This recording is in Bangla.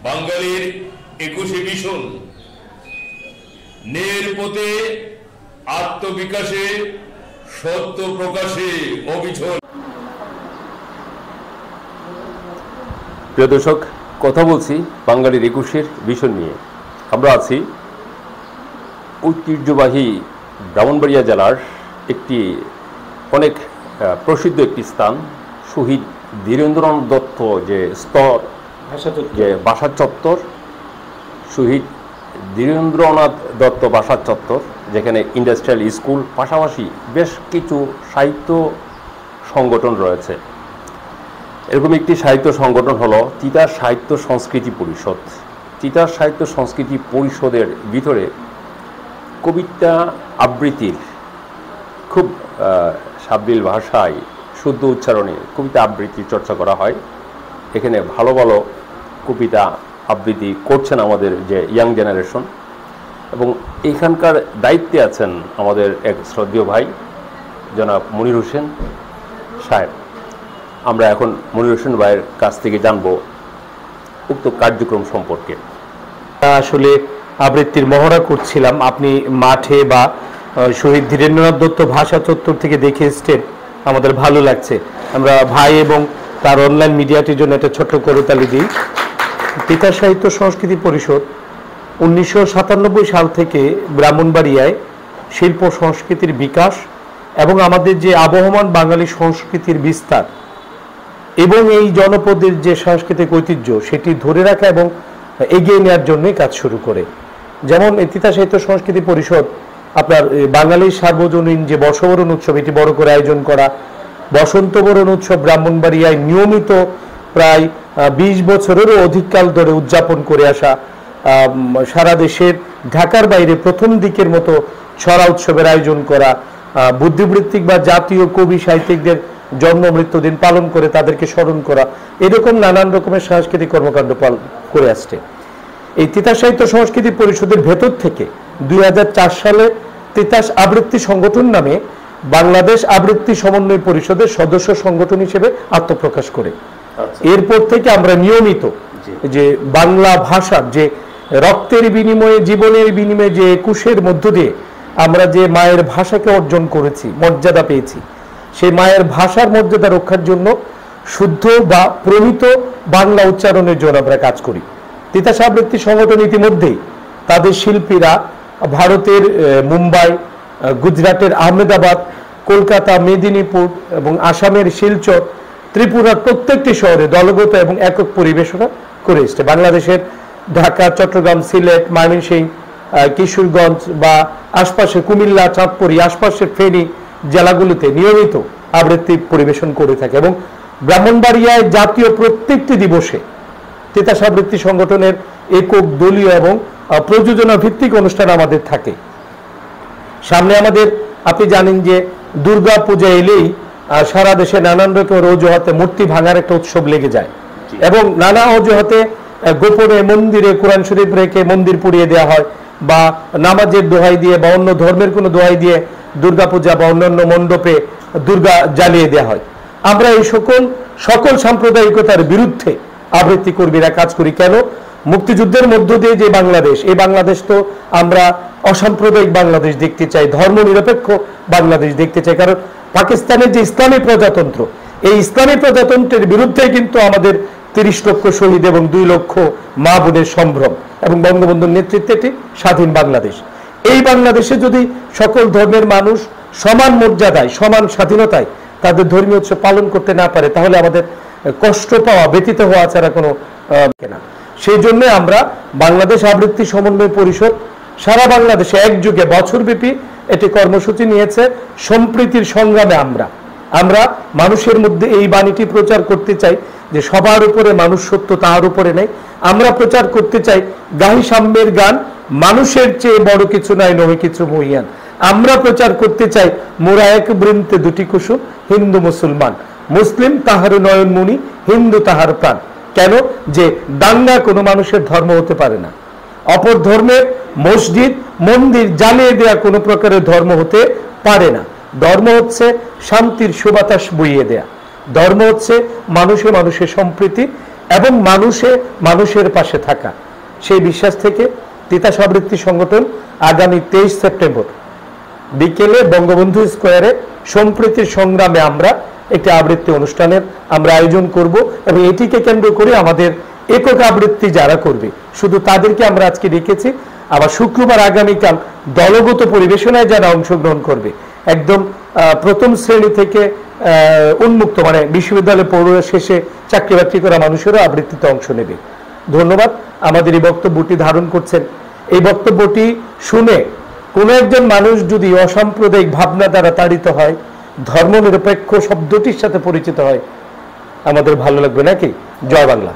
বাঙালির 21শে মিশন ন্যায়ের পথে আত্মবিকাশে সত্য প্রকাশে অবিচল। প্রিয় দর্শক, কথা বলছি বাঙালির 21শের মিশন নিয়ে। আমরা আছি ঐতিহ্যবাহী ব্রাহ্মণবাড়িয়া জেলার একটি অনেক প্রসিদ্ধ একটি স্থান, শহীদ ধীরেন্দ্রনাথ দত্ত যে বাসা চত্বর, শহীদ ধীরেন্দ্রনাথ দত্ত বাসা চত্বর, যেখানে ইন্ডাস্ট্রিয়াল স্কুল, পাশাপাশি বেশ কিছু সাহিত্য সংগঠন রয়েছে। এরকম একটি সাহিত্য সংগঠন হলো তিতাস সাহিত্য সংস্কৃতি পরিষদ। তিতাস সাহিত্য সংস্কৃতি পরিষদের ভিতরে কবিতা আবৃত্তির খুব সাবলীল ভাষায় শুদ্ধ উচ্চারণে কবিতা আবৃত্তি চর্চা করা হয়। এখানে ভালো ভালো কবিতা আবৃত্তি করছেন আমাদের যে ইয়াং জেনারেশন, এবং এখানকার দায়িত্বে আছেন আমাদের এক শ্রদ্ধেয় ভাই জনাব মনির হোসেন সাহেব। আমরা এখন মনির হোসেন ভাইয়ের কাছ থেকে জানব উক্ত কার্যক্রম সম্পর্কে। আসলে আবৃত্তির মহড়া করছিলাম, আপনি মাঠে বা শহীদ ধীরেন্দ্রনাথ দত্ত ভাষা চত্বর থেকে দেখে এসছেন, আমাদের ভালো লাগছে। আমরা ভাই এবং তার অনলাইন মিডিয়াটির জন্য একটা ছোট্ট করতালি দিই। তিতাস সাহিত্য সংস্কৃতি পরিষদ 1997 সাল থেকে ব্রাহ্মণবাড়িয়ায় শিল্প সংস্কৃতির বিকাশ এবং আমাদের যে আবহমান বাঙালি সংস্কৃতির বিস্তার এবং এই জনপদের যে সাংস্কৃতিক ঐতিহ্য সেটি ধরে রাখা এবং এগিয়ে নেওয়ার জন্যই কাজ শুরু করে। যেমন তিতাস সাহিত্য সংস্কৃতি পরিষদ আপনার বাঙালির সার্বজনীন যে বর্ষবরণ উৎসব, এটি বড় করে আয়োজন করা, বসন্ত বরণ উৎসব ব্রাহ্মণবাড়িয়ায় নিয়মিত প্রায় 20 বছরেরও অধিককাল ধরে উদযাপন করে আসা, সারা দেশের ঢাকার বাইরে প্রথম দিকের মতো ছড়া উৎসবের আয়োজন করা, বুদ্ধিবৃত্তিক বা জাতীয় কবি সাহিত্যিকদের জন্ম মৃত্যুদিন পালন করে তাদেরকে স্মরণ করা, এরকম নানান রকমের সাংস্কৃতিক কর্মকাণ্ড পালন করে আসছে। এই তিতাস সাহিত্য সংস্কৃতি পরিষদের ভেতর থেকে 2004 সালে তিতাস আবৃত্তি সংগঠন নামে বাংলাদেশ আবৃত্তি সমন্বয় পরিষদের সদস্য সংগঠন হিসেবে আত্মপ্রকাশ করে। এরপর থেকে আমরা নিয়মিত যে বাংলা ভাষার যে রক্তের বিনিময়ে, জীবনের বিনিময়ে যে 21-এর মধ্য দিয়ে আমরা যে মায়ের ভাষাকে অর্জন করেছি, মর্যাদা পেয়েছি, সেই মায়ের ভাষার মর্যাদা রক্ষার জন্য শুদ্ধ বা প্রমিত বাংলা উচ্চারণের জন্য আমরা কাজ করি। তিতাস আবৃত্তি সংগঠন ইতিমধ্যেই তাদের শিল্পীরা ভারতের মুম্বাই, গুজরাটের আহমেদাবাদ, কলকাতা, মেদিনীপুর এবং আসামের শিলচর, ত্রিপুরার প্রত্যেকটি শহরে দলগত এবং একক পরিবেশনা করে এসছে। বাংলাদেশের ঢাকা, চট্টগ্রাম, সিলেট, ময়মনসিংহ, কিশোরগঞ্জ বা আশপাশে কুমিল্লা, চাঁদপুর, আশপাশের ফেনী জেলাগুলিতে নিয়মিত আবৃত্তি পরিবেশন করে থাকে। এবং ব্রাহ্মণবাড়িয়ায় জাতীয় প্রত্যেকটি দিবসে তিতাস আবৃত্তি সংগঠনের একক, দলীয় এবং প্রযোজনা ভিত্তিক অনুষ্ঠান আমাদের থাকে। সামনে আমাদের, আপনি জানেন যে দুর্গা পূজা এলেই সারা দেশে নানান রকমের অজুহাতে মূর্তি ভাঙার একটা উৎসব লেগে যায়, এবং নানা অজুহাতে গোপনে মন্দিরে কোরআন শরীফ রেখে মন্দির পুড়িয়ে দেওয়া হয়, বা নামাজের দোহাই দিয়ে বা অন্য ধর্মের কোনো দোহাই দিয়ে দুর্গাপূজা বা অন্যান্য মণ্ডপে দুর্গা জ্বালিয়ে দেওয়া হয়। আমরা এই সকল সাম্প্রদায়িকতার বিরুদ্ধে আবৃত্তি কর্মীরা কাজ করি। কেন? মুক্তিযুদ্ধের মধ্য দিয়ে যে বাংলাদেশ, এই বাংলাদেশ তো আমরা অসাম্প্রদায়িক বাংলাদেশ দেখতে চাই, ধর্ম নিরপেক্ষ বাংলাদেশ দেখতে চাই। কারণ পাকিস্তানের যে ইসলামী প্রজাতন্ত্র, এই ইসলামী প্রজাতন্ত্রের বিরুদ্ধে কিন্তু আমাদের 30 লক্ষ শহীদ এবং 2 লক্ষ মা বোনের সম্ভ্রম, এবং বঙ্গবন্ধুর নেতৃত্বে একটি স্বাধীন বাংলাদেশ। এই বাংলাদেশে যদি সকল ধর্মের মানুষ সমান মর্যাদায়, সমান স্বাধীনতায় তাদের ধর্মীয় উৎসব পালন করতে না পারে, তাহলে আমাদের কষ্ট পাওয়া, ব্যতীত হওয়া ছাড়া কোনো না। সেই জন্য আমরা বাংলাদেশ আবৃত্তি সমন্বয় পরিষদ সারা বাংলাদেশে একযুগে বছরব্যাপী এটি কর্মসূচি নিয়েছে। সম্প্রীতির সংগ্রামে আমরা মানুষের মধ্যে এই বাণীটি প্রচার করতে চাই যে সবার উপরে মানুষ সত্য, তার উপরে নেই। আমরা প্রচার করতে চাই গাহি সাম্যের গান, মানুষের চেয়ে বড় কিছু নাই, নহে কিছু মহিয়ান। আমরা প্রচার করতে চাই মোরা এক বৃন্তে দুটি কুসুম, হিন্দু মুসলমান, মুসলিম তাহার নয়নমণি, হিন্দু তাহার প্রাণ। কেন? যে দাঙ্গা কোনো মানুষের ধর্ম হতে পারে না, অপর ধর্মের মসজিদ, মন্দির জ্বালিয়ে দেয়া কোনো প্রকারের ধর্ম হতে পারে না। ধর্ম হচ্ছে শান্তির সুবাতাস বইয়ে দেয়া, ধর্ম হচ্ছে মানুষে মানুষের সম্প্রীতি এবং মানুষের পাশে থাকা, সেই বিশ্বাস থেকে তিতাস আবৃত্তি সংগঠন আগামী 23 সেপ্টেম্বর বিকেলে বঙ্গবন্ধু স্কোয়ারে সম্প্রীতির সংগ্রামে আমরা একটি আবৃত্তি অনুষ্ঠানের আমরা আয়োজন করব এবং এটিকে কেন্দ্র করে আমাদের একক আবৃত্তি যারা করবে শুধু তাদেরকে আমরা আজকে ডেকেছি। আবার শুক্রবার আগামীকাল দলগত পরিবেশনায় যারা অংশগ্রহণ করবে একদম প্রথম শ্রেণী থেকে উন্মুক্ত, মানে বিশ্ববিদ্যালয়ে পড়ুয়া শেষে চাকরি বাকরি করা মানুষেরও আবৃত্তিতে অংশ নেবে। ধন্যবাদ। আমাদের এই বক্তব্যটি ধারণ করছেন, এই বক্তব্যটি শুনে কোনো একজন মানুষ যদি অসাম্প্রদায়িক ভাবনা দ্বারা তাড়িত হয়, ধর্মনিরপেক্ষ শব্দটির সাথে পরিচিত হয়, আমাদের ভালো লাগবে নাকি? জয় বাংলা।